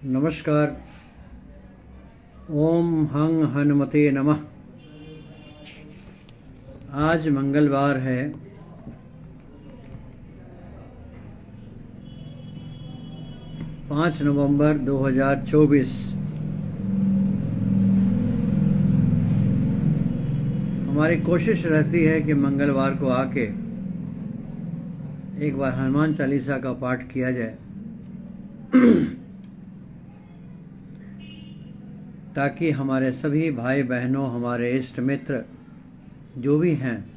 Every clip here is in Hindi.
नमस्कार। ओम हं हनुमते नमः। आज मंगलवार है, 5 नवंबर 2024। हमारी कोशिश रहती है कि मंगलवार को आके एक बार हनुमान चालीसा का पाठ किया जाए ताकि हमारे सभी भाई बहनों, हमारे इष्ट मित्र जो भी हैं,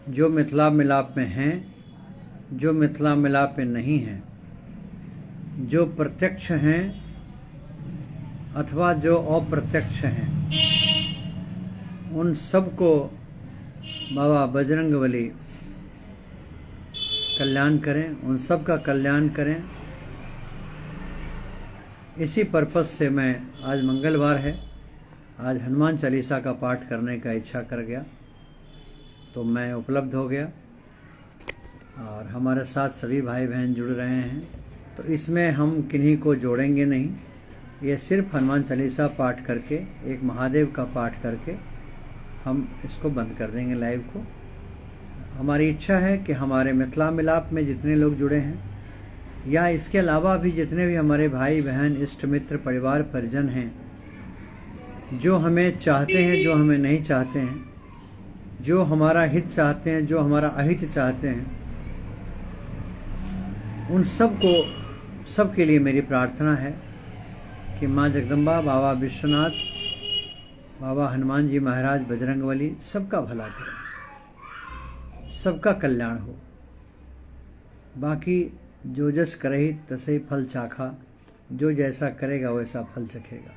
जो मिथिला मिलाप में हैं, जो मिथिला मिलाप में नहीं हैं, जो प्रत्यक्ष हैं अथवा जो अप्रत्यक्ष हैं, उन सबको बाबा बजरंगबली कल्याण करें, उन सब का कल्याण करें। इसी पर्पस से मैं आज मंगलवार है, आज हनुमान चालीसा का पाठ करने का इच्छा कर गया तो मैं उपलब्ध हो गया और हमारे साथ सभी भाई बहन जुड़ रहे हैं। तो इसमें हम किन्हीं को जोड़ेंगे नहीं, ये सिर्फ हनुमान चालीसा पाठ करके, एक महादेव का पाठ करके हम इसको बंद कर देंगे लाइव को। हमारी इच्छा है कि हमारे मिथिला मिलाप में जितने लोग जुड़े हैं या इसके अलावा भी जितने भी हमारे भाई बहन, इष्ट मित्र, परिवार परिजन हैं, जो हमें चाहते हैं, जो हमें नहीं चाहते हैं, जो हमारा हित चाहते हैं, जो हमारा अहित चाहते हैं, उन सबके लिए मेरी प्रार्थना है कि माँ जगदम्बा, बाबा विश्वनाथ, बाबा हनुमान जी महाराज, बजरंगबली सबका भला करें, सबका कल्याण हो। बाकी जो जस करहि तसै फल चाखा, जो जैसा करेगा वैसा फल चखेगा।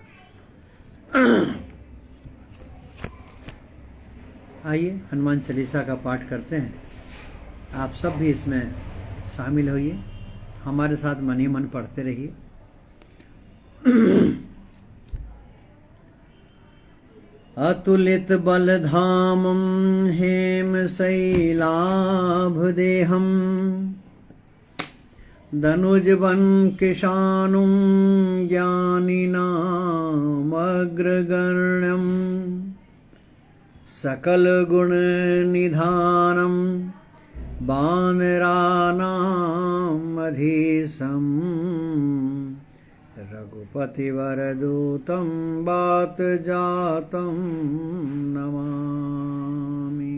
आइए हनुमान चालीसा का पाठ करते हैं। आप सब भी इसमें शामिल होइए, हमारे साथ मन ही मन पढ़ते रहिए। अतुलित बलधामं हेम शैलाभ देहम धनुजवन किशानुं ज्ञानिनाम अग्रगण्यं सकल गुण निधानम वानराणाम अधीशम रघुपति वरदूतं वात जातं नमामि।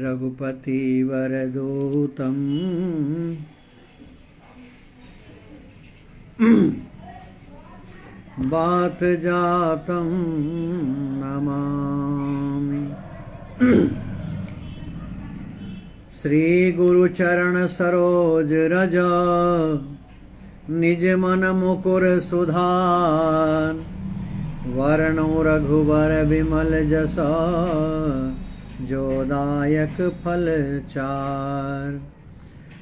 रघुपति वरदूतं वात जातं नमामि। श्री गुरु चरण सरोज रज निज मन मुकुर सुधार वरणो रघुवर विमल जस जो दायक फल चार।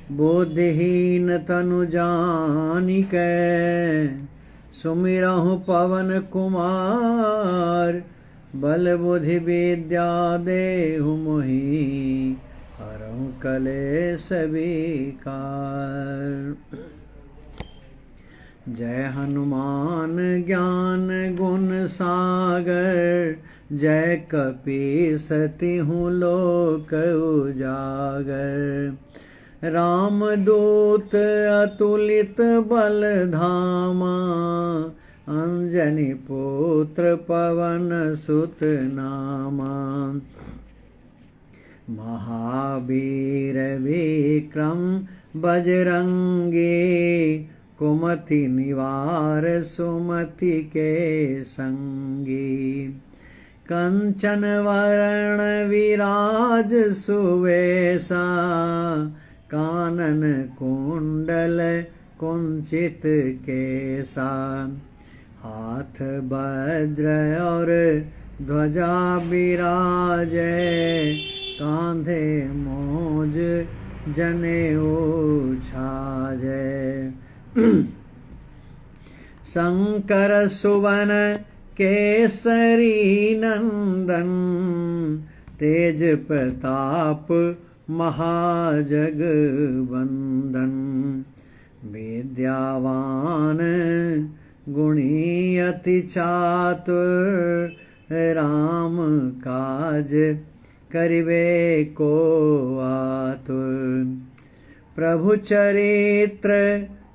बुद्धिहीन तनु जानिकै सुमिरहु पवन कुमार बल बुद्धि विद्या देहु मोहि हरहु कलेश विकार। जय हनुमान ज्ञान गुण सागर जय कपीस तिहुँ लोक उजागर। रामदूत अतुलित बल धामा अंजनी पुत्र पवन सुत नामा। महावीर विक्रम बजरंगी कुमति निवार सुमति के संगी। कंचन वरण विराज सुवेशा कानन कुंडल कुंचित केसा। हाथ वज्र और ध्वजा विराजे कांधे मोज जनेऊ छाजे। शंकर सुवन केसरी नंदन तेज प्रताप महाजगवंदन। विद्यावान गुणी अति चातुर, राम काज करिबे को आतुर। प्रभु चरित्र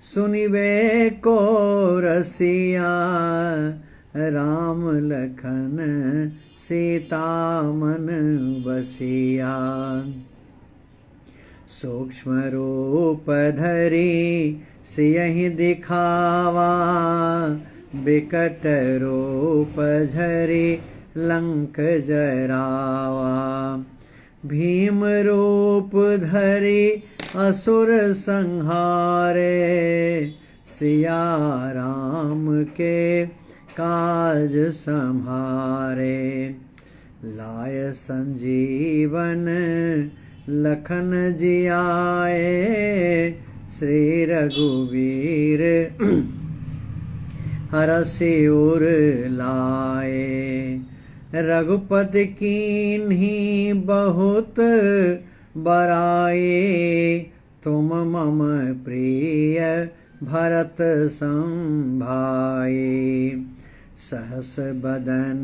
सुनिबे को रसिया, राम लखन सीता मन बसिया। सूक्ष्म रूप धरि सियहि दिखावा, बिकट रूप धरि लंक जरावा। भीम रूप धरि असुर संहारे, सिया राम के काज संहारे। लाय संजीवन लखन जियाए, श्री रघुवीर हरषि उर लाए। रघुपति कीन्ही बहुत बड़ाई, तुम मम प्रिय भरत सम भाई। सहस बदन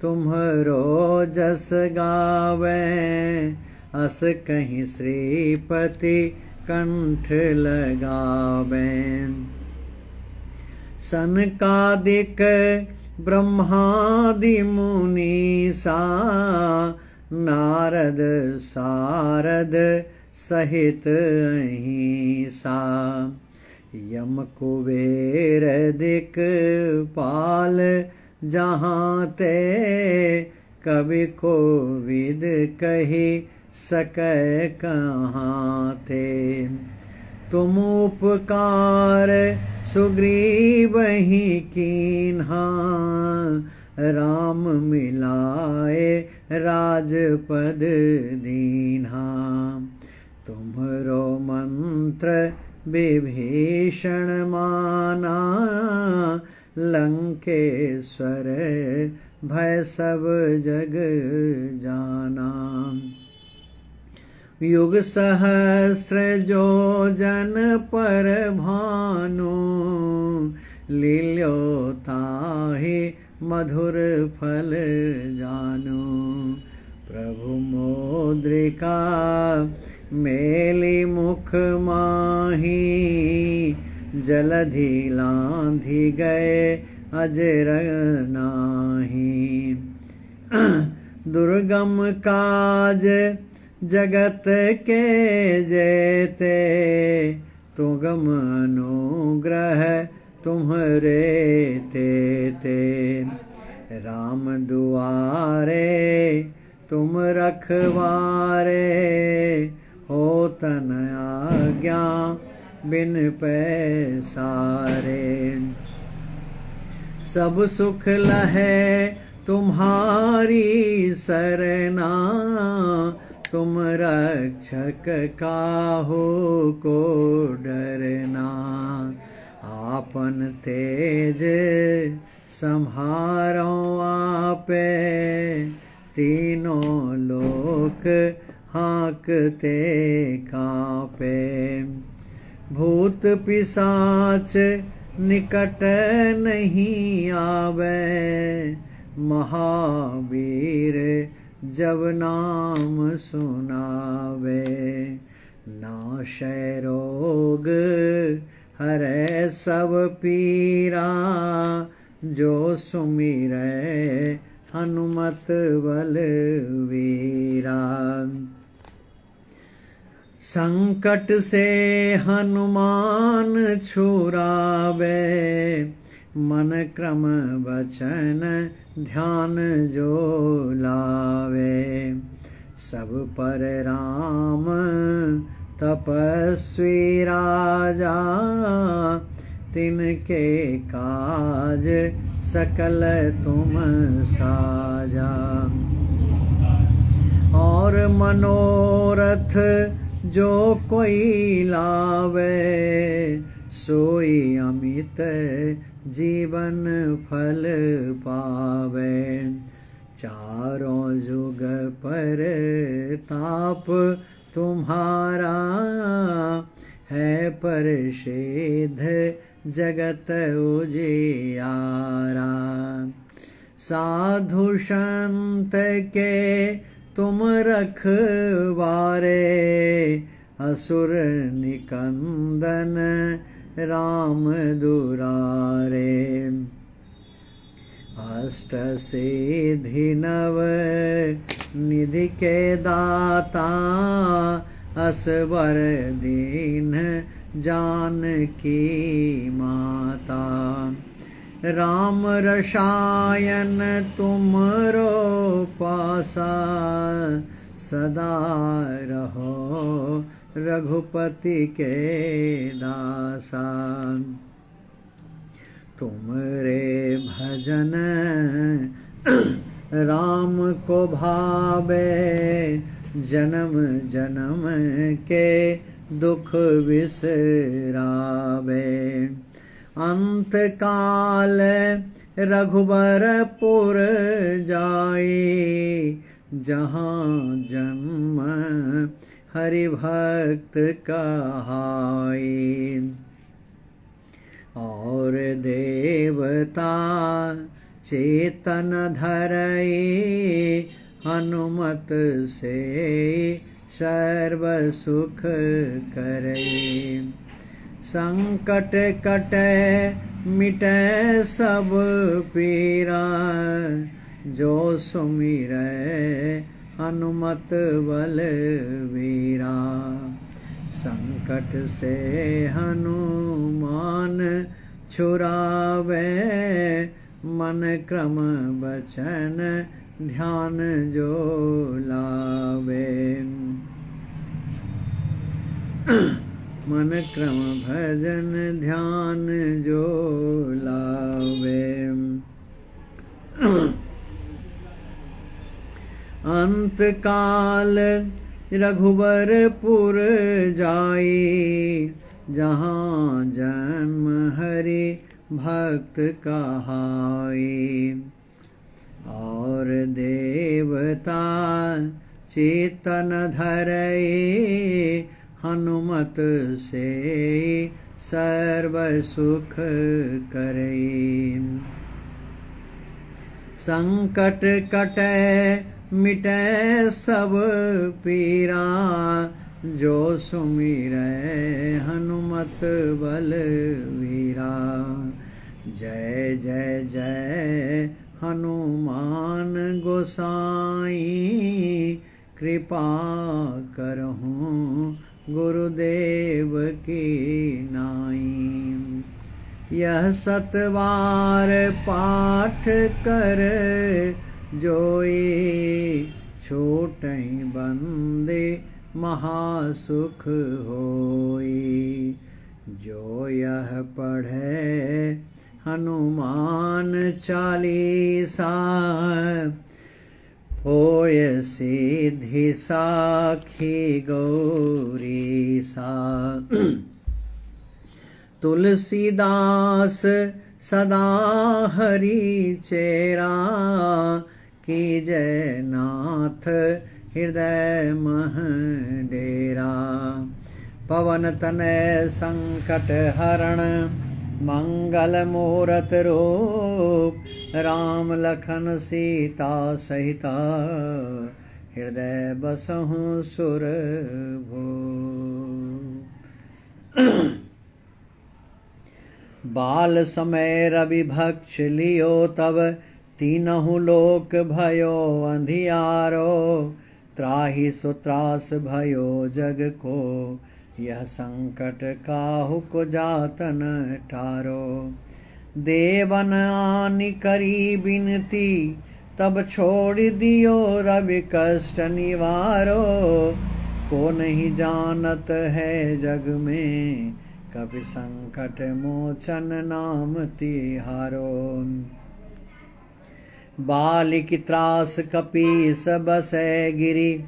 तुम्हरो जस गावे, अस कहीं श्रीपति कंठ लगावे। सनकादिक ब्रह्मादि मुनीसा, नारद सारद सहित अहिंसा। यम कुबेर दिक्पाल जहाँ ते, कवि कोविद कही सकै कहाँ ते। तुम उपकार सुग्रीवहि कीन्हा, राम मिलाए राजपद दीन्हा। तुम्हरो मंत्र विभीषण माना, लंकेश्वर भय सब जग जाना। युग सहस्र जो जन पर भानु, लील्यो ताहि मधुर फल जानु। प्रभु मोद्रिका मेली मुख माही, जलधि लांघि गए अजर नाही। दुर्गम काज जगत के जेते, तुगम अनुग्रह तुम्हरे तेते। राम दुआरे तुम रखवारे, हो तन आज्ञा बिन पैसारे। सब सुख लहे तुम्हारी सरना, तुम रक्षक काहू को डरना। आपन तेज सम्हारो आपे, तीनों लोक हाँकते कांपे। भूत पिशाच निकट नहीं आवे, महावीर जब नाम सुनावे। नाशै रोग हरै सब पीरा, जो सुमिरै हनुमत बलवीरा। संकट से हनुमान छुड़ावे, मन क्रम वचन ध्यान जो लावे। सब पर राम तपस्वी राजा, तिनके काज सकल तुम साजा। और मनोरथ जो कोई लावे, सोई अमित जीवन फल पावे। चारों जुग पर ताप तुम्हारा, है परसिद्ध जगत उजियारा। साधु संत के तुम रखवारे, असुर निकंदन राम दुरारे। अष्ट सिद्धि नव निधि के दाता, असवर दीन जानकी माता। राम रसायन तुमरो पासा, सदा रहो रघुपति के दासा। तुमरे भजन राम को भावे, जन्म जन्म के दुख बिसरावे। अंत काल रघुबरपुर जाई, जहाँ जन्म हरि भक्त कहाई। और देवता चेतन धरई, हनुमत से सर्व सुख करई। संकट कटे मिटे सब पीरा, जो सुमिरै हनुमत बलवीरा। संकट से हनुमान छुड़ावे, मन क्रम बचन ध्यान जो लावे। मन क्रम भजन ध्यान जो लावे। अंत काल रघुबरपुर जाई, जहाँ जन्म हरि भक्त कहाई। और देवता चेतन धरई, हनुमत से सर्व सुख करई। संकट कटे मिटे सब पीरा, जो सुमिरै हनुमत बलवीरा। जय जय जय हनुमान गोसाई, कृपा करहूँ गुरुदेव की नाई। यह सतवार पाठ कर जोई, छोटहि बंदे महासुख होई। जो यह पढ़े हनुमान चालीसा, होय सिद्धि साखी गौरीसा। तुलसीदास सदा हरि चेरा, कीजय नाथ हृदय मह डेरा। पवन तनय संकट हरण, मंगल मूरत रूप। राम लखन सीता सहिता, हृदय बसहु सुरभूप। बाल समय रवि भक्ष लियो तब, तीनहु लोक भयो अंधियारो। त्राहि सो त्रास भयो जग को, यह संकट काहू को जातन टारो। देवन आनि करी बिनती, तब छोड़ दियो रवि कष्ट निवारो। को नहीं जानत है जग में, कभी संकट मोचन नाम तिहारो। बालिक त्रास कपीस बसै गिरि,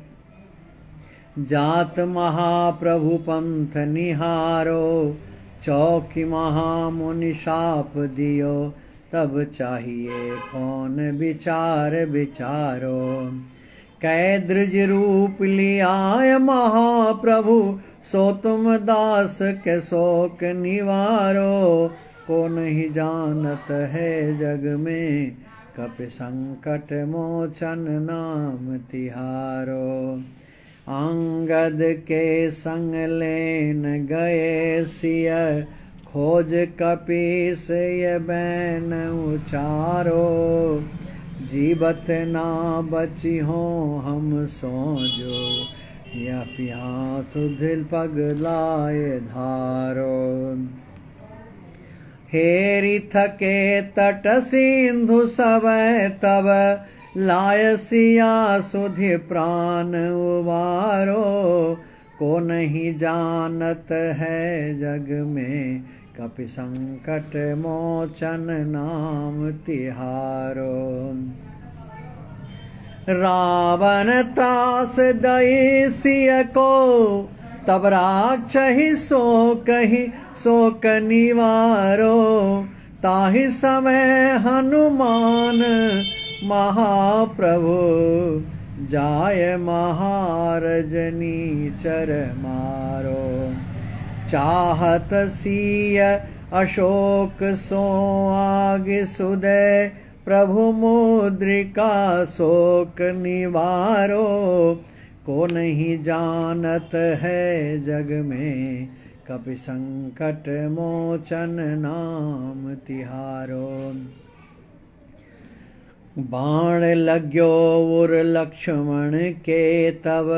जात महाप्रभु पंथ निहारो। चौकी महामुनि शाप दियो, तब चाहिए कौन विचार विचारो। कै द्रुज रूप लियाय महाप्रभु, सो तुम दास के शोक निवारो। को नहीं जानत है जग में, कपि संकट मोचन नाम तिहारो। अंगद के संग लेन गए सिय, खोज कपीस ये बैन उचारो। जीवत ना बची हो हम सोजो, या पिया तुधिल पग लाए धारो। हेरि थके तट सिंधु सबय तब, लाय सिया सुधि प्राण उबारो। को नहीं जानत है जग में, कपि संकट मोचन नाम तिहारो। रावण त्रास दई सिय को, तब राक्षहि शोक निवारो। ताहि समय हनुमान महाप्रभु, जाय महारजनी चर मारो। चाहत सिय अशोक सो आगे सुदय, प्रभु मुद्रिका शोक निवारो। को नहीं जानत है जग में, कपि संकट मोचन नाम तिहारो। बाण लाग्यो उर लक्ष्मण के तब,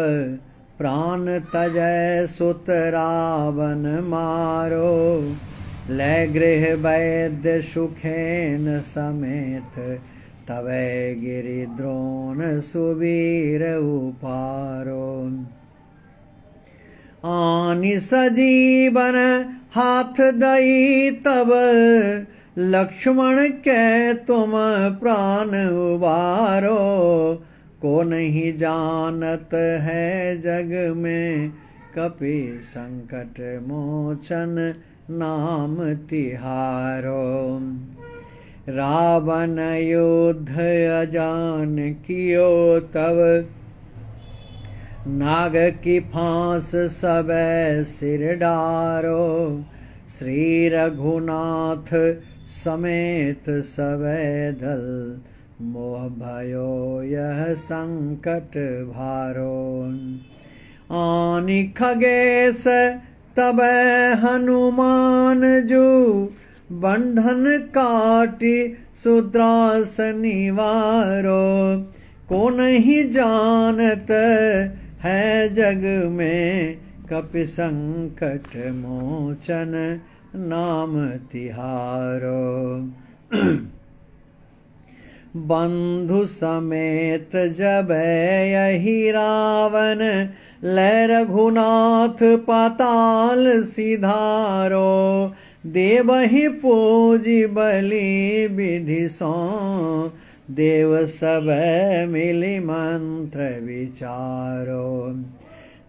प्राण तजय सुत रावण मारो। लै गृह वैद्य सुखेन समेत, तवै गिरि द्रोण सुवीर उपारो। आनि सजीवन हाथ दई तब, लक्ष्मण के तुम प्राण उबारो। को नहीं जानत है जग में, कपि संकट मोचन नाम तिहारो। रावण युद्ध अजान कियो तब, नाग की फांस सबे सिर डारो। श्री रघुनाथ समेत सबे दल, मोह भयो यह संकट भारो। आनि खगेश तबै हनुमान जू, बंधन काटी सुद्रास निवारो। को नहीं जानत है जग में, कपि संकट मोचन नाम तिहारो। बंधु समेत जब यही रावण, लै रघुनाथ पाताल सिधारो। देवहि पूजि बलि विधि सो, देव सब मिलि मंत्र विचारो।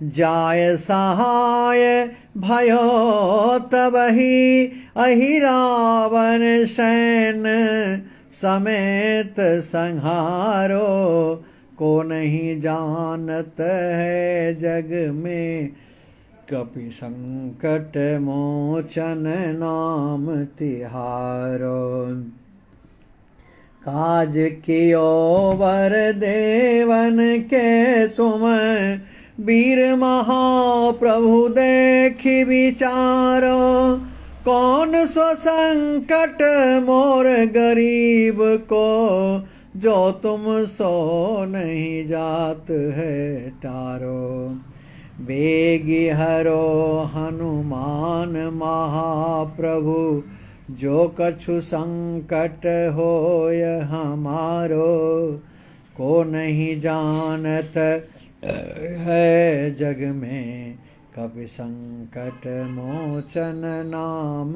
जाय सहाय भयो तबहि, अहि रावण सैन समेत संहारो। को नहीं जानत है जग में, कपि संकट मोचन नाम तिहारो। काज कियो वर देवन के तुम, वीर महाप्रभु देखि विचारो। कौन सो संकट मोर गरीब को, जो तुम सो नहीं जात है टारो। बेगी हरो हनुमान महाप्रभु, जो कछु संकट होय हमारो। को नहीं जानत है जग में, कपि संकट मोचन नाम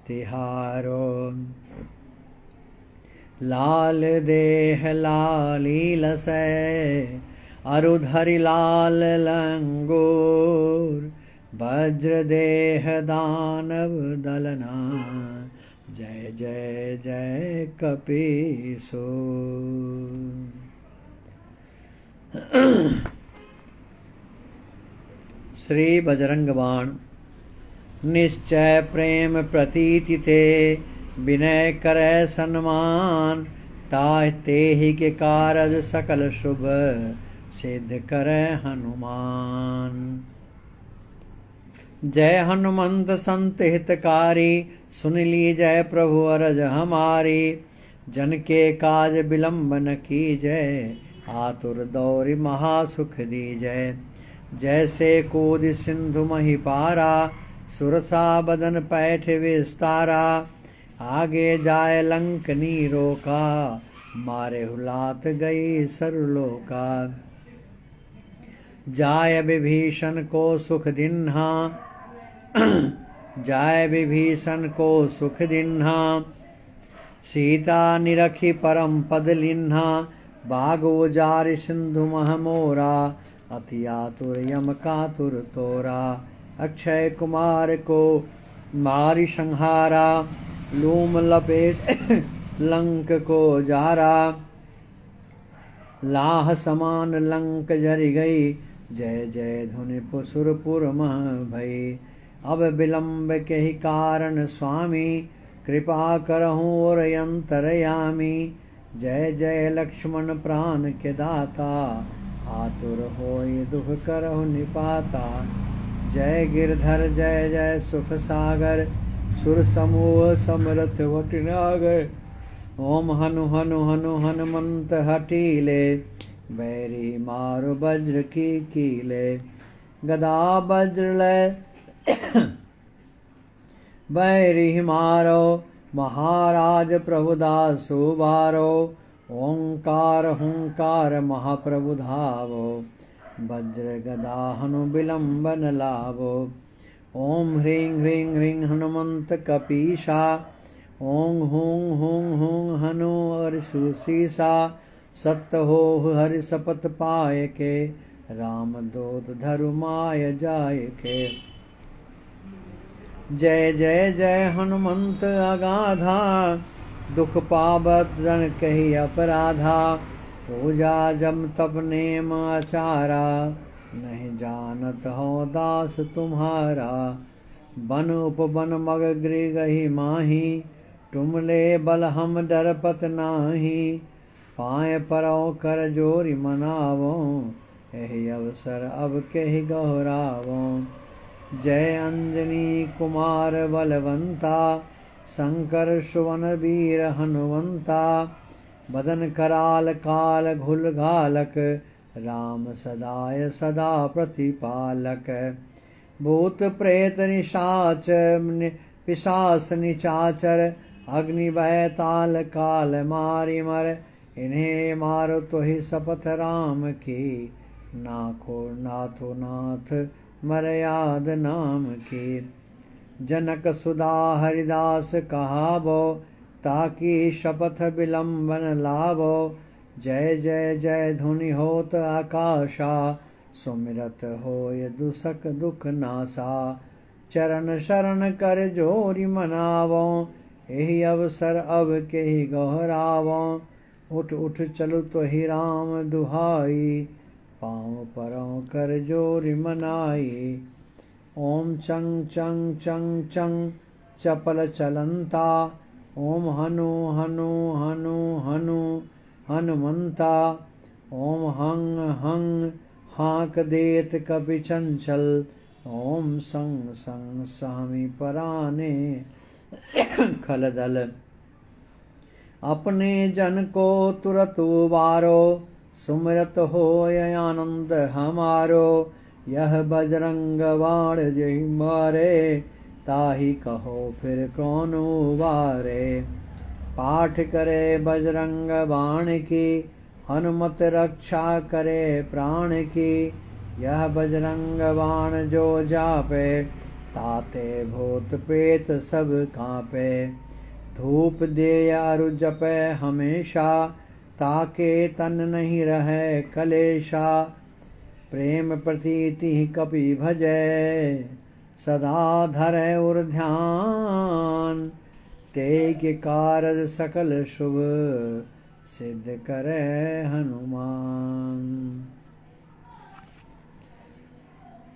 तिहारो। लाल देह लाली लसै, अरुधरि लाल लंगूर। वज्र देह दानव दलना, जय जय जय कपीसो। श्री बजरंग बाण। निश्चय प्रेम प्रतीति ते विनय करे सन्मान, ताहि तेहि के कारज सकल शुभ सिद्ध करे हनुमान। जय हनुमंत संत हितकारी, सुन ली जय प्रभु अरज हमारी। जन के काज विलंब न कीजय, आतुर दौरि महासुख दीजय। जैसे कूद सिंधु मही पारा, सुरसा बदन पैठ विस्तारा। आगे जाय लंक नीरो का, मारे हुलात गई सरलोका। जाय विभीषण को सुख दिन्हा, जाय विभीषण को सुख दिन्हा। सीता निरखी परम पद लिन्हा, बागो जार सिंधु मह मोरा। अति आतुर यम कातुर तोरा, अक्षय कुमार को मारि संहारा। लूम लपेट लंक को जारा, लाह समान लंक जरि गई। जय जय धुनि सुरपुर मह भई। अब विलंब के ही कारण स्वामी, कृपा करहूँ और अंतरयामी। जय जय लक्ष्मण प्राण के दाता, आतुर होय दुख करहु निपाता। जय गिरधर जय जय सुख सागर, सुर समूह समरथ वटनागर। ओम हनु हनु हनु हनुमंत हठीले, बैरी मारो वज्र की कीले। गदा वज्र लय बैरी मारो, महाराज प्रभुदासु बारो। ओंकार हुंकार महाप्रभु धावो, वज्र गदा हनु विलंब न लावो। ओम ह्रीं ह्रीं ह्रीं हनुमंत कपीशा, ओं हूं हूं हूं हनु हरि सुशीसा। सत्य हो हरि शपथ पाए के, राम दूत धरु माय जाय के। जय जय जय हनुमंत अगाधा, दुख पावत जन कही अपराधा। पूजा जम तप नेम आचारा, नहीं जानत हो दास तुम्हारा। बन उपवन मग गृह गही माही, तुम ले बल हम डरपत नाही। पाए परौ कर जोरी मनावो, एहि अवसर अब केहि गौरावो। जय अंजनी कुमार बलवंता, शंकर सुवन वीर हनुमंता। बदन कराल काल घुल घालक, राम सदाय सदा प्रतिपालक। भूत प्रेत निशाच पिशाच निचाचर, अग्नि भय ताल काल मारि मर। इन्हें मारो तो ही शपथ राम की, नाथो नाथो नाथ मर्याद नाम की। जनक सुधा हरिदास कहावो, ताकि शपथ विलंबन लावो। जय जय जय धुनि होत आकाशा, सुमिरत होय दुसक दुख नासा। चरण शरण कर जोरी मनावो, एहि अवसर अब केहि गहरावो। उठ उठ चलु तो ही राम दुहाई, पाँव परौ कर जोरी मनाई। ओम चंग चंग चंग चंग चपल चलंता, ओम हनु हनु हनु हनु हनुमंता। ओम हंग हंग हाँक देत कपि चंचल, ओम संग संग स्वामी पराने खलदल। अपने जन को तुरत उबारो, सुमिरत होय आनंद हमारो। यह बजरंग बाण जहि मारे, ताहि कहो फिर कौन उबारे। पाठ करे बजरंग बाण की, हनुमत रक्षा करे प्राण की। यह बजरंग बाण जो जापे, ताते भूत प्रेत सब कांपे। धूप दे अरु जपे हमेशा, ताके तन नहीं रहे कलेशा। प्रेम प्रतीति कपि भजै, सदा धरै उर ध्यान। ते के कारज सकल शुभ, सिद्ध करे हनुमान।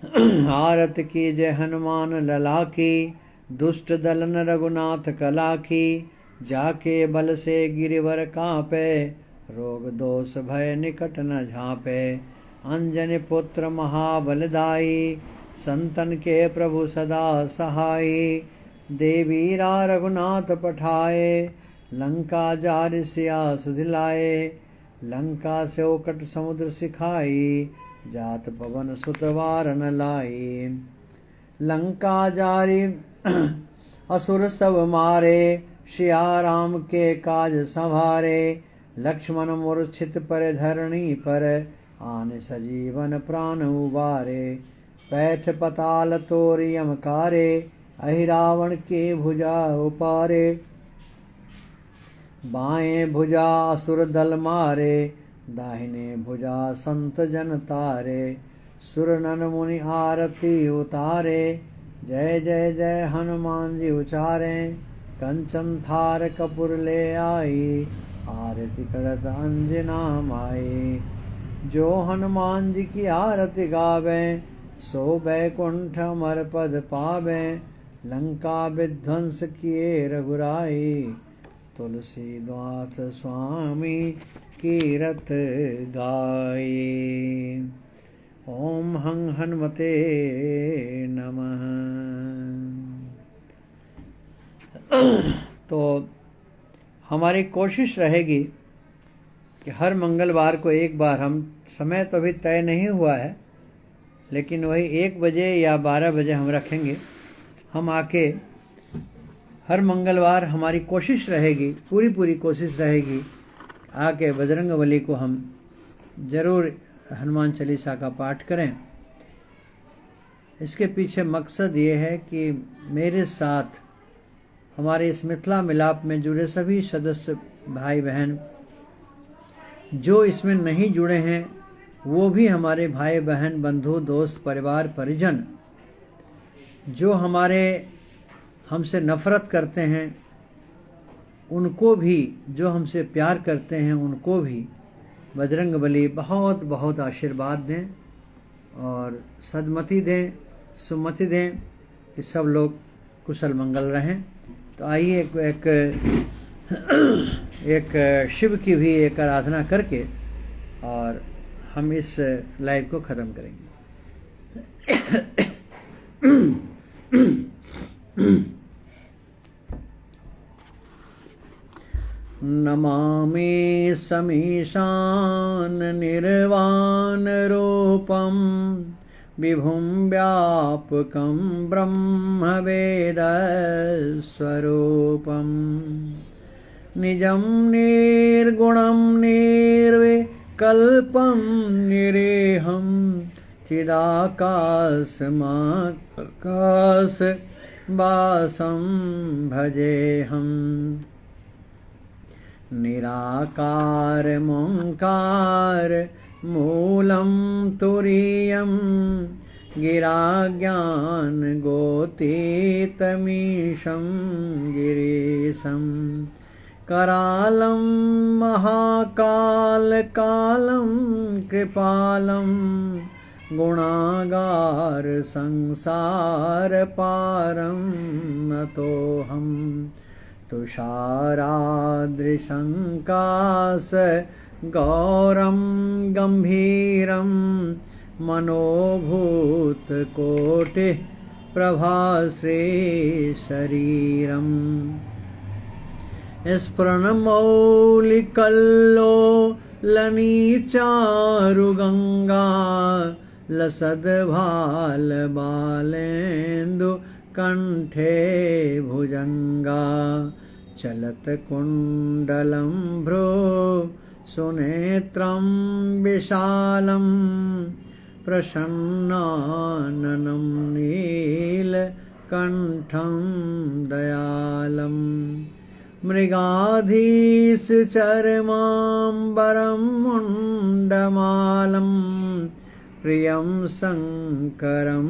आरत की जय हनुमान लला की, दुष्ट दलन रघुनाथ कला की। जाके बल से गिरिवर कांपे, रोग दोष भय निकट न झांपे। अंजनी पुत्र महाबलदाई, संतन के प्रभु सदा सहाई। देवीरा रघुनाथ पठाए, लंका जार सिया सुधिलाए। लंका से ओकट समुद्र सिखाई, जात पवन सुत वार न लाई। लंका जारी असुर सब मारे, सिया राम के काज संभारे। लक्ष्मण मूर्छित पर धरणी पर, आन सजीवन प्राण उबारे। पैठ पताल तोर यम कारे, अहि रावण के भुजा उपारे। बाएं भुजा असुर दल मारे, दाहिने भुजा संत जन तारे। सुर नन मुनि आरती उतारे, जय जय जय हनुमान जी उचारे। कंचन थार कपूर ले आई, आरती करत अंजना माई। जो हनुमान जी की आरती गावे, सो बैकुंठ अमर पद पावे। लंका विध्वंस किए रघुराई, तुलसीदास स्वामी कीरत गाये। ओम हं हनुमते नमः। तो हमारी कोशिश रहेगी कि हर मंगलवार को एक बार हम, समय तो अभी तय नहीं हुआ है, लेकिन वही 1 बजे या 12 बजे हम रखेंगे। हम आके हर मंगलवार, हमारी कोशिश रहेगी, पूरी कोशिश रहेगी, आके बजरंगबली को हम जरूर हनुमान चालीसा का पाठ करें। इसके पीछे मकसद ये है कि मेरे साथ हमारे इस मिथिला मिलाप में जुड़े सभी सदस्य भाई बहन, जो इसमें नहीं जुड़े हैं वो भी हमारे भाई बहन, बंधु, दोस्त, परिवार, परिजन, जो हमसे नफरत करते हैं उनको भी, जो हमसे प्यार करते हैं उनको भी बजरंगबली बहुत बहुत आशीर्वाद दें और सद्मति दें, सुमति दें कि सब लोग कुशल मंगल रहें। तो आइए एक शिव की भी एक आराधना करके और हम इस लाइव को ख़त्म करेंगे। नमामि समीशान निर्वाण रूपम, विभुं व्यापकं ब्रह्मवेद स्वरूपम। निजं निर्गुणं निर्विकल्पं निरेहं, चिदाकाशमाकाशवासं भजेऽहम्। निराकारमोङ्कार मूलं तुरीयं, गिराज्ञानगोतीतमीशं गिरीशं। करालं महाकालकालं कृपालं, गुणागार संसारपारं नतोऽहम्। तुषाराद्रिशङ्कास गौरं गम्भीरं, मनोभूतकोटिः प्रभाश्री शरीरम्। स्फुरणमौलिकल्लोलनीचारुगङ्गा, लसद्भालबालेन्दु कंठे भुजंगा। चलत्कुण्डलं भ्रो सुनेत्रं विशालं, प्रसन्नाननं नीलकण्ठं दयालम्। मृगाधीशचर्माम्बरं मुण्डमालं, प्रियं शङ्करं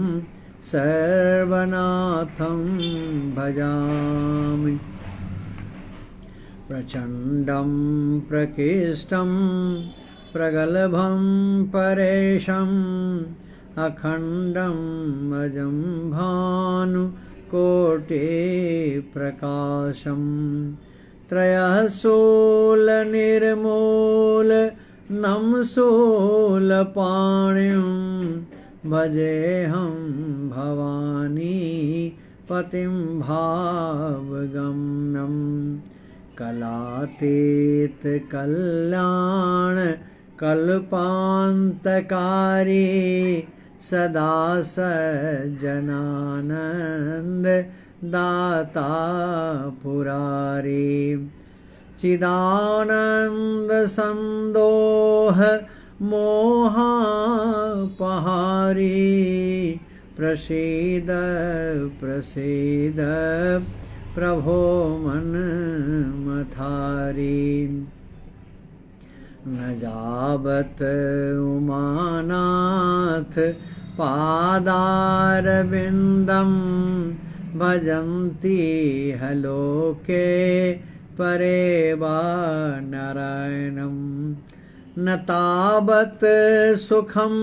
सर्वनाथं भजामि। प्रचण्डं प्रकृष्टं प्रगल्भं परेशं, अखण्डं अजं भानुकोटिप्रकाशं त्रयशूलनिर्मूलनं शूलपाणिं भजेऽहं भवानी पतिं भावगम्यं कलातीत कल्याण कल्पान्तकारी सदा सज्जनानन्द दाता पुरारी चिदानन्द संदोह मोहापहारी प्रसीद प्रसीद प्रभो मनमथारी न जावत उमानाथ पादारविन्दं भजन्ति हलोके परे वा नारायणं न तावत् सुखं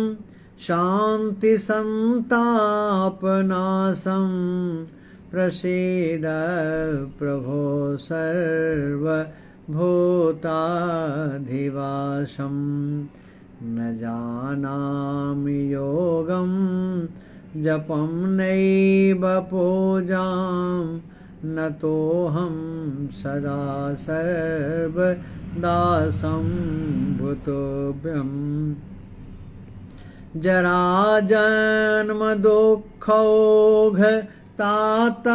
शान्ति संतापनाशं प्रसीद प्रभो सर्वभूताधिवासं न जानामि योगं जपं नैव पूजां न तोऽहं सदा सर्वदासं भूतोऽभ्यं जराजन्म दुःखौघ तातप्यमानं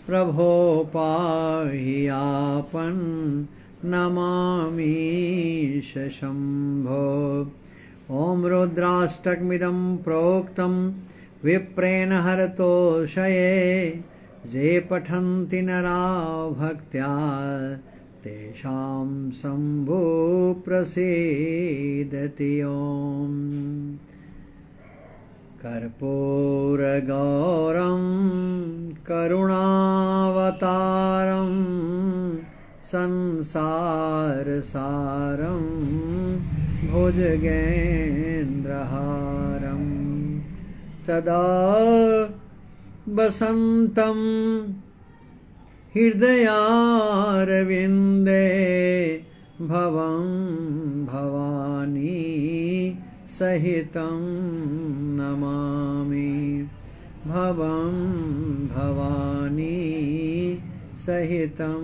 प्रभो पाहि आपन् नमामीश शम्भो ॐ रुद्राष्टकमिदं प्रोक्तं विप्रेण हरतोषये ये पठन्ति नरा भक्त्या तेषां शम्भो प्रसीदति ॐ कर्पूरगौरं करुणावतारं संसारसारं भुजगेन्द्रहारं सदा वसन्तं हृदयारविन्दे भवं भवानी सहितं नमामि भवं भवानी सहितं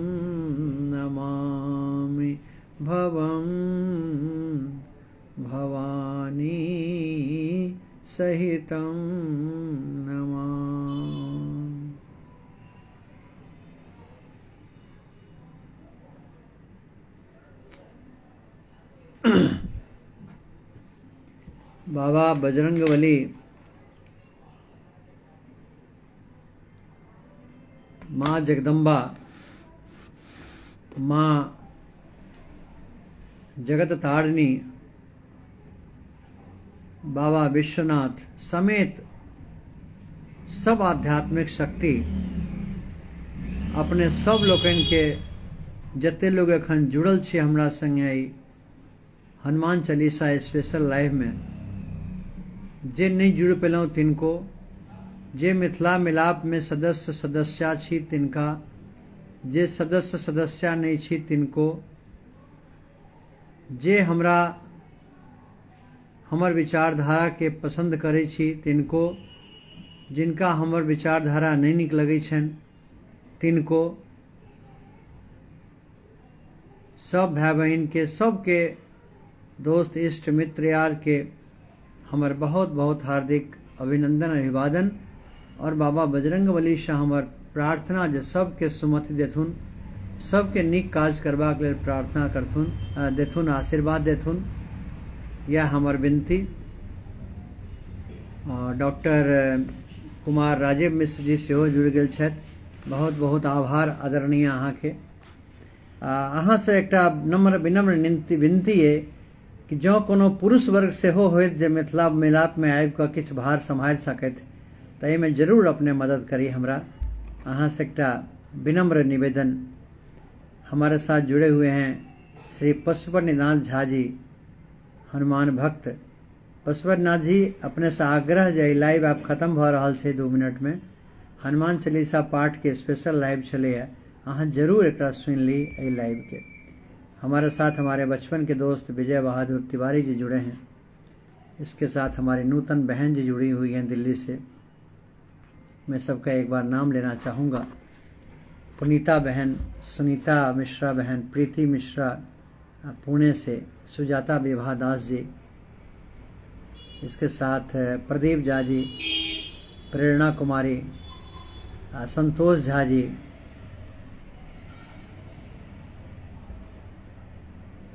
नमामि भवं भवानी सहितं नमामि। बाबा बजरंगबली माँ जगदम्बा, माँ जगत तारिणी, बाबा विश्वनाथ समेत सब आध्यात्मिक शक्ति अपने सब लोकन के जते लोग एखन जुड़ल छी हमरा संगे हनुमान चालीसा स्पेशल लाइव में, जे नहीं जुड़ पेलहुँ तिनको, जे मिथिला मिलाप में सदस्य सदस्या छी तिनका, जे सदस्य सदस्या नहीं छी तिनको, जे हमरा हमर विचारधारा के पसंद करै छी तिनको, जिनका हमर विचारधारा नहीं नीक लगै छनि तिनको, सब भाई बहन के, सबके दोस्त इष्ट मित्र यार के हमर बहुत बहुत हार्दिक अभिनंदन अभिवादन। और बाबा बजरंगबली से हमर प्रार्थना जे सबके सुमति देथुन, सबके नीक काज करबाक लेल प्रार्थना करथुन, देथुन, आशीर्वाद देथुन, यह हमर विनती। डॉक्टर कुमार राजीव मिश्र जी सेहो जुड़ गेल छथि, बहुत बहुत आभार आदरणीय अहाँ के। अहाँ से एकटा नम्र विनम्र विनती है कि जँ कोनो पुरुष वर्ग सेहो होइत जे मिथिला मिलाप में आबि कऽ किछु भार सम्हारि सकैत तऽ एहिमे जरूर अपने मदद करी हमरा। अहाँ से एकटा विनम्र निवेदन। हमारे साथ जुड़े हुए हैं श्री पशुपतिनाथ झा जी, हनुमान भक्त, पशुपतिनाथ जी अपने से आग्रह जे लाइव आप खत्म भ रहल छै 2 मिनट में हनुमान चालीसा पाठ के स्पेशल लाइव चले अहाँ जरूर एक सुन ली ए लाइव के। हमारे साथ हमारे बचपन के दोस्त विजय बहादुर तिवारी जी जुड़े हैं। इसके साथ हमारी नूतन बहन जी जुड़ी हुई हैं दिल्ली से। मैं सबका एक बार नाम लेना चाहूँगा। पुनीता बहन, सुनीता मिश्रा बहन, प्रीति मिश्रा पुणे से, सुजाता विभा दास जी, इसके साथ प्रदीप झा जी, प्रेरणा कुमारी, संतोष झा जी,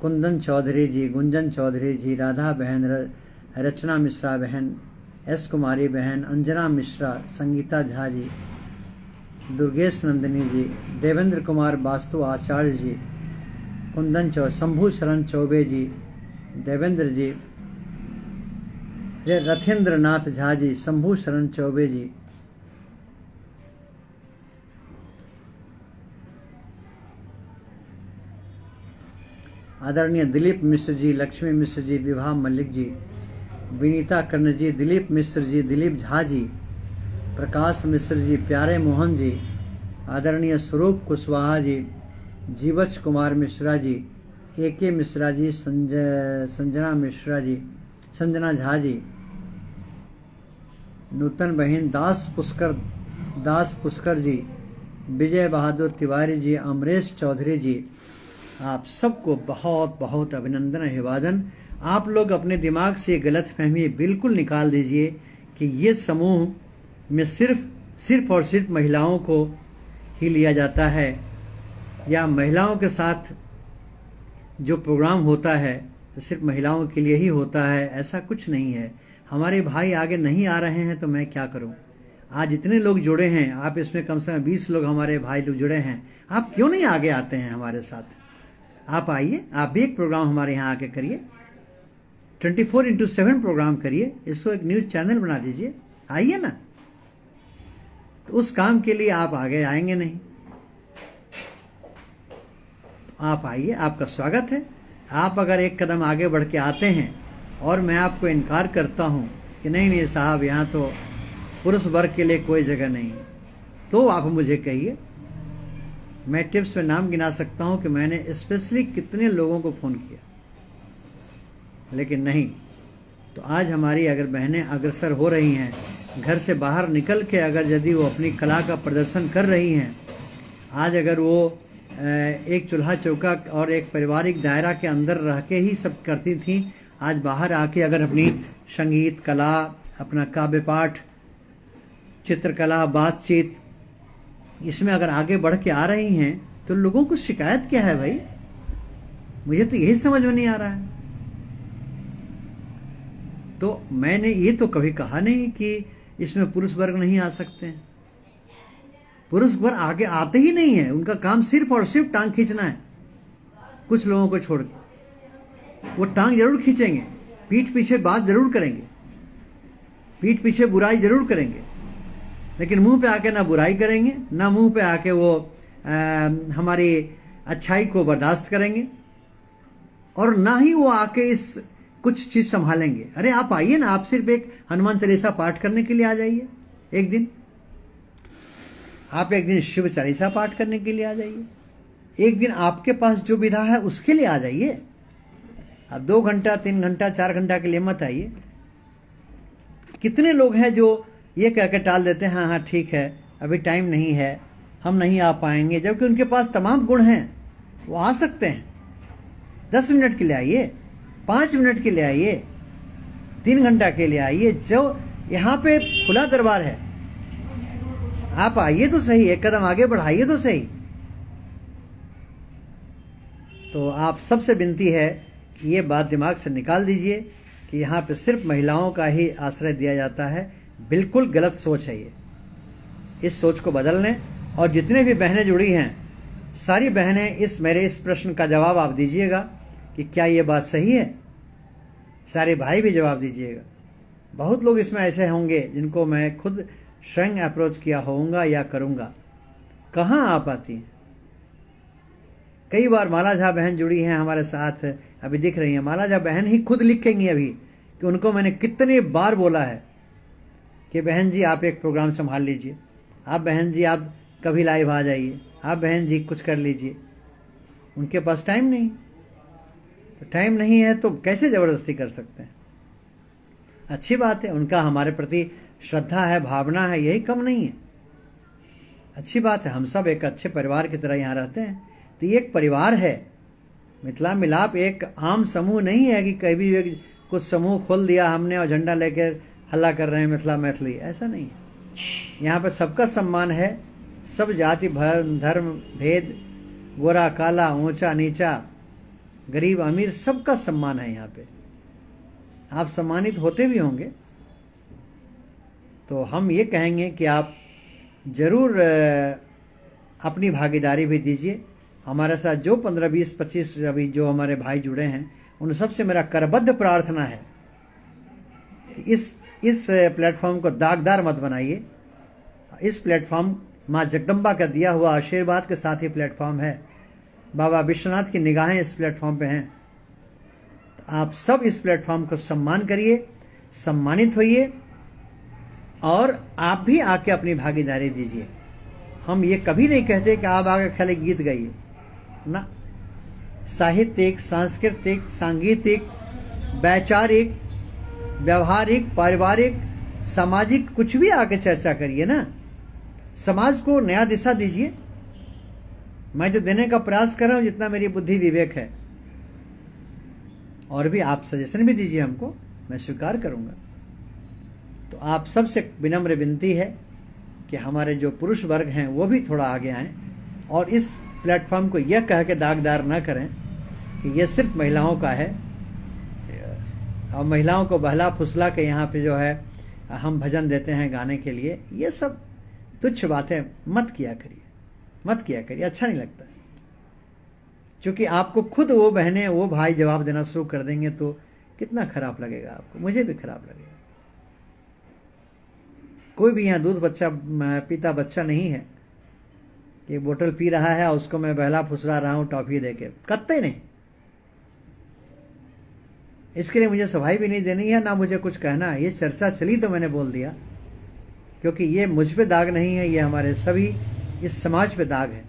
कुंदन चौधरी जी, गुंजन चौधरी जी, राधा बहन, रचना मिश्रा बहन, एस कुमारी बहन, अंजना मिश्रा, संगीता झा जी, दुर्गेश नंदिनी जी, देवेंद्र कुमार वास्तु आचार्य जी, कुंदन शंभू शरण चौबे जी, देवेंद्र जी, रथेंद्र नाथ झा जी, शंभू शरण चौबे जी, आदरणीय दिलीप मिश्र जी, लक्ष्मी मिश्र जी, विभा मल्लिक जी, विनीता कर्ण जी, दिलीप मिश्र जी, दिलीप झा जी, प्रकाश मिश्र जी, प्यारे मोहन जी, आदरणीय स्वरूप कुशवाहा जी, जीवच कुमार मिश्रा जी, AK मिश्रा जी, संजना मिश्रा जी, संजना झा जी, नूतन बहन दास पुष्कर जी, विजय बहादुर तिवारी जी, अमरेश चौधरी जी, आप सबको बहुत बहुत अभिनंदन अभिवादन। आप लोग अपने दिमाग से ये गलतफहमी बिल्कुल निकाल दीजिए कि ये समूह में सिर्फ और सिर्फ महिलाओं को ही लिया जाता है या महिलाओं के साथ जो प्रोग्राम होता है तो सिर्फ महिलाओं के लिए ही होता है। ऐसा कुछ नहीं है। हमारे भाई आगे नहीं आ रहे हैं तो मैं क्या करूं। आज इतने लोग जुड़े हैं, आप इसमें कम से कम 20 लोग हमारे भाई लोग जुड़े हैं। आप क्यों नहीं आगे आते हैं हमारे साथ? आप आइए, आप भी एक प्रोग्राम हमारे यहाँ आके करिए, 24/7 प्रोग्राम करिए, इसको एक न्यूज चैनल बना दीजिए, आइए ना। तो उस काम के लिए आप आगे आएंगे नहीं। आप आइए, आपका स्वागत है। आप अगर एक कदम आगे बढ़ के आते हैं और मैं आपको इनकार करता हूं कि नहीं साहब यहाँ तो पुरुष वर्ग के लिए कोई जगह नहीं, तो आप मुझे कहिए। मैं टिप्स में नाम गिना सकता हूं कि मैंने स्पेशली कितने लोगों को फ़ोन किया, लेकिन नहीं। तो आज हमारी अगर बहनें अग्रसर हो रही हैं, घर से बाहर निकल के अगर यदि वो अपनी कला का प्रदर्शन कर रही हैं, आज अगर वो एक चूल्हा चौका और एक पारिवारिक दायरा के अंदर रह के ही सब करती थी, आज बाहर आके अगर अपनी संगीत कला, अपना काव्य पाठ, चित्रकला, बातचीत, इसमें अगर आगे बढ़ के आ रही हैं, तो लोगों को शिकायत क्या है भाई? मुझे तो यही समझ में नहीं आ रहा है। तो मैंने ये तो कभी कहा नहीं कि इसमें पुरुष वर्ग नहीं आ सकते हैं। पुरुष वर्ग आगे आते ही नहीं है। उनका काम सिर्फ और सिर्फ टांग खींचना है। कुछ लोगों को छोड़ के वो टांग जरूर खींचेंगे, पीठ पीछे बात जरूर करेंगे, पीठ पीछे बुराई जरूर करेंगे, लेकिन मुंह पे आके ना बुराई करेंगे, ना मुंह पे आके वो हमारी अच्छाई को बर्दाश्त करेंगे, और ना ही वो आके इस कुछ चीज संभालेंगे। अरे आप आइए ना, आप सिर्फ एक हनुमान चालीसा पाठ करने के लिए आ जाइए। एक दिन आप एक दिन शिव चालीसा पाठ करने के लिए आ जाइए। एक दिन आपके पास जो विधा है उसके लिए आ जाइए। आप 2 घंटा, 3 घंटा, 4 घंटा के लिए मत आइए। कितने लोग हैं जो ये कह के टाल देते हैं, हाँ हाँ ठीक है, अभी टाइम नहीं है, हम नहीं आ पाएंगे, जबकि उनके पास तमाम गुण हैं, वो आ सकते हैं। 10 मिनट के लिए आइए, 5 मिनट के लिए आइए, 3 घंटा के लिए आइए। जो यहाँ पे खुला दरबार है, आप आइए तो सही, एक कदम आगे बढ़ाइए तो सही। तो आप सबसे विनती है कि ये बात दिमाग से निकाल दीजिए कि यहाँ पे सिर्फ महिलाओं का ही आश्रय दिया जाता है। बिल्कुल गलत सोच है ये। इस सोच को बदल लें। और जितने भी बहनें जुड़ी हैं, सारी बहनें मेरे इस प्रश्न का जवाब आप दीजिएगा कि क्या ये बात सही है। सारे भाई भी जवाब दीजिएगा। बहुत लोग इसमें ऐसे होंगे जिनको मैं खुद स्वयं अप्रोच किया होऊंगा या करूंगा। कहाँ आ पाती हैं। कई बार माला झा बहन जुड़ी हैं हमारे साथ, अभी दिख रही हैं। माला झा बहन ही खुद लिखेंगी अभी कि उनको मैंने कितने बार बोला है कि बहन जी आप एक प्रोग्राम संभाल लीजिए, आप बहन जी आप कभी लाइव आ जाइए, आप बहन जी कुछ कर लीजिए। उनके पास टाइम नहीं, तो टाइम नहीं है तो कैसे ज़बरदस्ती कर सकते हैं। अच्छी बात है, उनका हमारे प्रति श्रद्धा है, भावना है, यही कम नहीं है, अच्छी बात है। हम सब एक अच्छे परिवार की तरह यहाँ रहते हैं, तो ये एक परिवार है। मिथिला मिलाप एक आम समूह नहीं है कि कभी भी कुछ समूह खोल दिया हमने और झंडा लेकर हल्ला कर रहे हैं मिथिला मैथिली, ऐसा नहीं है। यहाँ पर सबका सम्मान है, सब जाति धर्म भेद, गोरा काला, ऊंचा नीचा, गरीब अमीर, सबका सम्मान है यहाँ पे। आप सम्मानित होते भी होंगे, तो हम ये कहेंगे कि आप जरूर अपनी भागीदारी भी दीजिए। हमारे साथ जो 15, 20, 25 अभी जो हमारे भाई जुड़े हैं, उन सबसे मेरा करबद्ध प्रार्थना है कि इस प्लेटफॉर्म को दागदार मत बनाइए। इस प्लेटफॉर्म माँ जगदम्बा का दिया हुआ आशीर्वाद के साथ ही प्लेटफॉर्म है। बाबा विश्वनाथ की निगाहें इस प्लेटफॉर्म पे हैं। तो आप सब इस प्लेटफॉर्म को सम्मान करिए, सम्मानित होइए और आप भी आके अपनी भागीदारी दीजिए। हम ये कभी नहीं कहते कि आप आगे खाली गीत गाइए ना, साहित्यिक, सांस्कृतिक, सांगीतिक, वैचारिक, व्यवहारिक, पारिवारिक, सामाजिक कुछ भी आके चर्चा करिए ना। समाज को नया दिशा दीजिए। मैं जो देने का प्रयास कर रहा हूं, जितना मेरी बुद्धि विवेक है, और भी आप सजेशन भी दीजिए हमको, मैं स्वीकार करूंगा। तो आप सबसे विनम्र विनती है कि हमारे जो पुरुष वर्ग हैं वो भी थोड़ा आगे आएं और इस प्लेटफॉर्म को यह कह के दागदार न करें कि ये सिर्फ महिलाओं का है और महिलाओं को बहला फुसला के यहाँ पे जो है हम भजन देते हैं गाने के लिए। ये सब तुच्छ बातें मत किया करिए, मत किया करिए, अच्छा नहीं लगता है। क्योंकि आपको खुद वो बहनें वो भाई जवाब देना शुरू कर देंगे तो कितना खराब लगेगा आपको, मुझे भी खराब लगेगा। कोई भी यहाँ दूध बच्चा पीता बच्चा नहीं है कि बोतल पी रहा है और उसको मैं बहला फुसला रहा हूं टॉफी देके, कतई नहीं। इसके लिए मुझे सफाई भी नहीं देनी है, ना मुझे कुछ कहना है। ये चर्चा चली तो मैंने बोल दिया, क्योंकि ये मुझ पे दाग नहीं है, ये हमारे सभी इस समाज पे दाग है।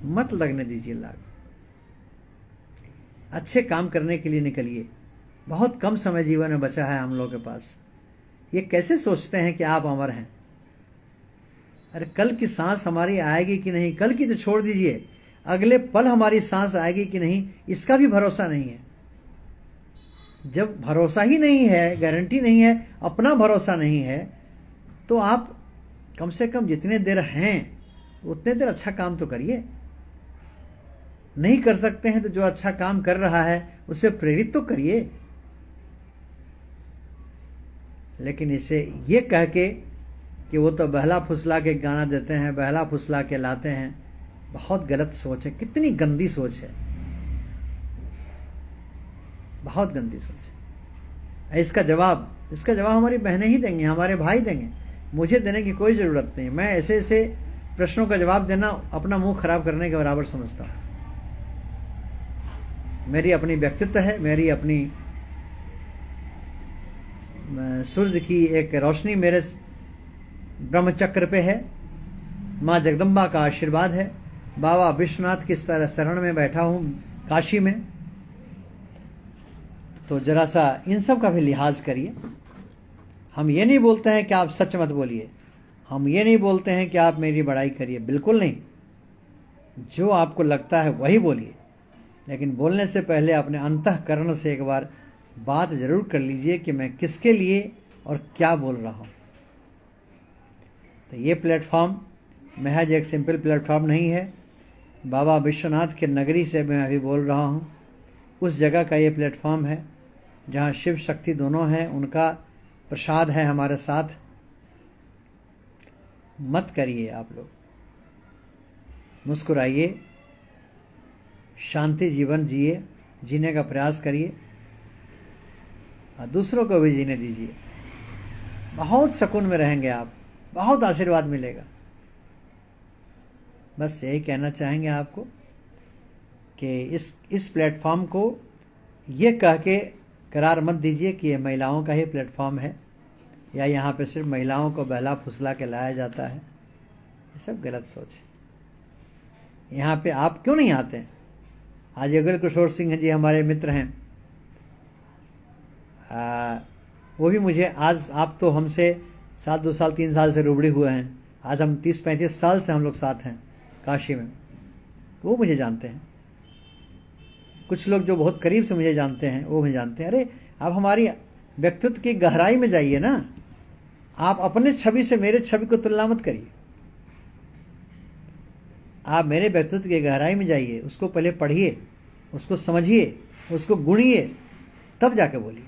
मत लगने दीजिए दाग। अच्छे काम करने के लिए निकलिए। बहुत कम समय जीवन में बचा है हम लोगों के पास। ये कैसे सोचते हैं कि आप अमर हैं? अरे कल की सांस हमारी आएगी कि नहीं, कल की तो छोड़ दीजिए, अगले पल हमारी सांस आएगी कि नहीं, इसका भी भरोसा नहीं है। जब भरोसा ही नहीं है, गारंटी नहीं है, अपना भरोसा नहीं है, तो आप कम से कम जितने देर हैं उतने देर अच्छा काम तो करिए। नहीं कर सकते हैं तो जो अच्छा काम कर रहा है उसे प्रेरित तो करिए। लेकिन इसे ये कह के कि वो तो बहला फुसला के गाना देते हैं, बहला फुसला के लाते हैं, बहुत गलत सोच है। कितनी गंदी सोच है, बहुत गंदी सोच है। इसका जवाब हमारी बहनें ही देंगे, हमारे भाई देंगे। मुझे देने की कोई ज़रूरत नहीं। मैं ऐसे ऐसे प्रश्नों का जवाब देना अपना मुंह खराब करने के बराबर समझता हूँ। मेरी अपनी व्यक्तित्व है, मेरी अपनी सूर्य की एक रोशनी मेरे ब्रह्मचक्र पे है। माँ जगदम्बा का आशीर्वाद है। बाबा विश्वनाथ की शरण में बैठा हूँ काशी में। तो जरा सा इन सब का भी लिहाज करिए। हम ये नहीं बोलते हैं कि आप सच मत बोलिए, हम ये नहीं बोलते हैं कि आप मेरी बड़ाई करिए, बिल्कुल नहीं। जो आपको लगता है वही बोलिए, लेकिन बोलने से पहले अपने अंतःकरण से एक बार बात जरूर कर लीजिए कि मैं किसके लिए और क्या बोल रहा हूँ। तो ये प्लेटफॉर्म महज एक सिंपल प्लेटफॉर्म नहीं है। बाबा विश्वनाथ के नगरी से मैं अभी बोल रहा हूँ। उस जगह का ये प्लेटफॉर्म है जहाँ शिव शक्ति दोनों हैं, उनका प्रसाद है हमारे साथ। मत करिए आप लोग, मुस्कुराइए, शांति जीवन जीने का प्रयास करिए और दूसरों को भी जीने दीजिए। बहुत सुकून में रहेंगे आप, बहुत आशीर्वाद मिलेगा। बस यही कहना चाहेंगे आपको कि इस प्लेटफॉर्म को ये कह के करार मत दीजिए कि ये महिलाओं का ही प्लेटफॉर्म है या यहाँ पे सिर्फ महिलाओं को बहला फुसला के लाया जाता है। ये सब गलत सोच है। यहाँ पे आप क्यों नहीं आते? आज युगल किशोर सिंह जी हमारे मित्र हैं, वो भी मुझे आज, आप तो हमसे 2 साल 3 साल से रूबड़ी हुए हैं, आज हम 30-35 साल से हम लोग साथ हैं काशी में, वो मुझे जानते हैं। कुछ लोग जो बहुत करीब से मुझे जानते हैं वो मुझे जानते हैं। अरे आप हमारी व्यक्तित्व की गहराई में जाइए ना, आप अपने छवि से मेरे छवि को तुलना मत करिए। आप मेरे व्यक्तित्व की गहराई में जाइए, उसको पहले पढ़िए, उसको समझिए, उसको गुणिए, तब जाके बोलिए।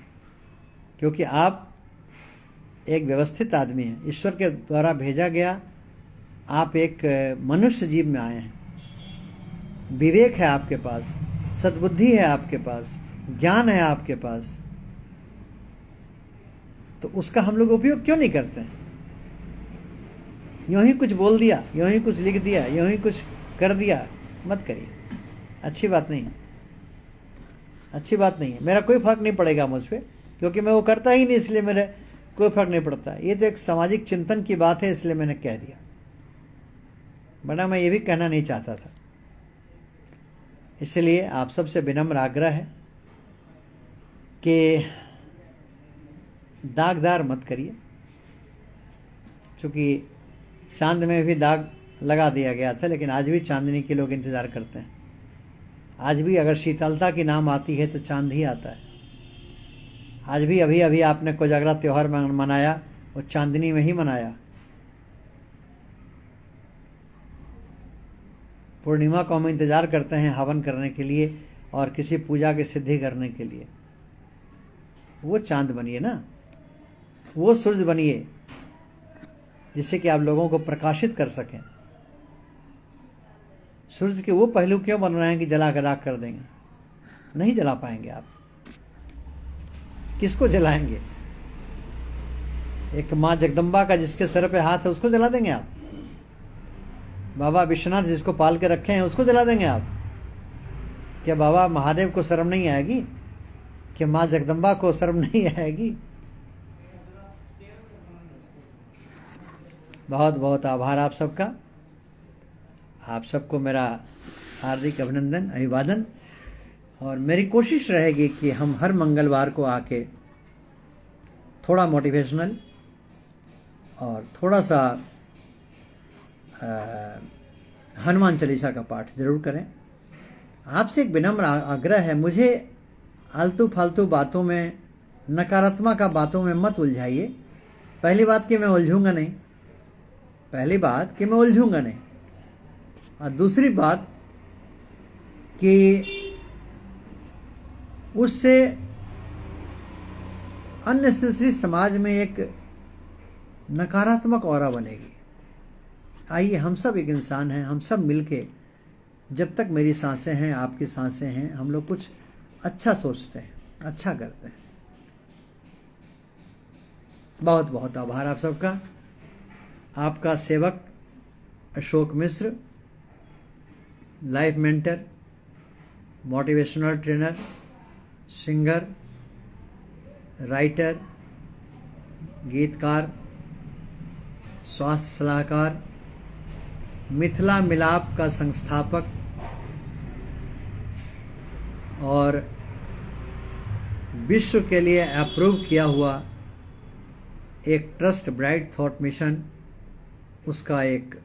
क्योंकि आप एक व्यवस्थित आदमी हैं, ईश्वर के द्वारा भेजा गया, आप एक मनुष्य जीव में आए हैं, विवेक है आपके पास, सद्बुद्धि है आपके पास, ज्ञान है आपके पास, तो उसका हम लोग उपयोग क्यों नहीं करते हैं? यूं ही कुछ बोल दिया, यूं ही कुछ लिख दिया, यूं ही कुछ कर दिया, मत करिए। अच्छी बात नहीं है, अच्छी बात नहीं है। मेरा कोई फर्क नहीं पड़ेगा मुझ पर, क्योंकि मैं वो करता ही नहीं, इसलिए मेरे कोई फर्क नहीं पड़ता। ये तो एक सामाजिक चिंतन की बात है, इसलिए मैंने कह दिया, वरना मैं ये भी कहना नहीं चाहता था। इसलिए आप सबसे विनम्र आग्रह है कि दागदार मत करिए, क्योंकि चांद में भी दाग लगा दिया गया था, लेकिन आज भी चांदनी के लोग इंतज़ार करते हैं। आज भी अगर शीतलता की नाम आती है तो चांद ही आता है। आज भी अभी अभी आपने कोजागरा त्यौहार मनाया, वो चांदनी में ही मनाया। पूर्णिमा को हम इंतज़ार करते हैं हवन करने के लिए और किसी पूजा की सिद्धि करने के लिए। वो चांद बनिए ना, वो सूरज बनिए, जिससे कि आप लोगों को प्रकाशित कर सकें। सूरज के वो पहलू क्यों बन रहे हैं कि जला कर राख कर देंगे? नहीं जला पाएंगे आप। किसको जलाएंगे? एक माँ जगदम्बा का जिसके सर पे हाथ है उसको जला देंगे आप? बाबा विश्वनाथ जिसको पाल के रखे हैं उसको जला देंगे आप? क्या बाबा महादेव को शर्म नहीं आएगी? क्या माँ जगदम्बा को शर्म नहीं आएगी? बहुत बहुत आभार आप सबका। आप सबको मेरा हार्दिक अभिनंदन, अभिवादन। और मेरी कोशिश रहेगी कि हम हर मंगलवार को आके थोड़ा मोटिवेशनल और थोड़ा सा हनुमान चालीसा का पाठ जरूर करें। आपसे एक विनम्र आग्रह है, मुझे आलतू फालतू बातों में, नकारात्मक बातों में मत उलझाइए। पहली बात कि मैं उलझूंगा नहीं, पहली बात कि मैं उलझूंगा नहीं, और दूसरी बात कि उससे अननेसेसरी समाज में एक नकारात्मक ऑरा बनेगी। आइए, हम सब एक इंसान हैं, हम सब मिलके, जब तक मेरी सांसें हैं, आपकी सांसें हैं, हम लोग कुछ अच्छा सोचते हैं, अच्छा करते हैं। बहुत बहुत आभार आप सबका। आपका सेवक Ashok Mishra, life mentor, motivational trainer, singer, writer, गीतकार, स्वास्थ्य सलाहकार, मिथिला मिलाप का संस्थापक और विश्व के लिए अप्रूव किया हुआ एक ट्रस्ट ब्राइट थॉट मिशन, उसका एक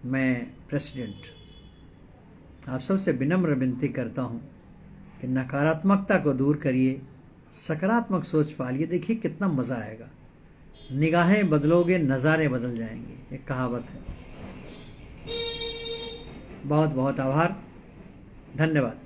मैं प्रेसिडेंट। आप सबसे विनम्र विनती करता हूँ कि नकारात्मकता को दूर करिए, सकारात्मक सोच पालिए। देखिए कितना मज़ा आएगा। निगाहें बदलोगे, नज़ारे बदल जाएंगे, एक कहावत है। बहुत बहुत आभार, धन्यवाद।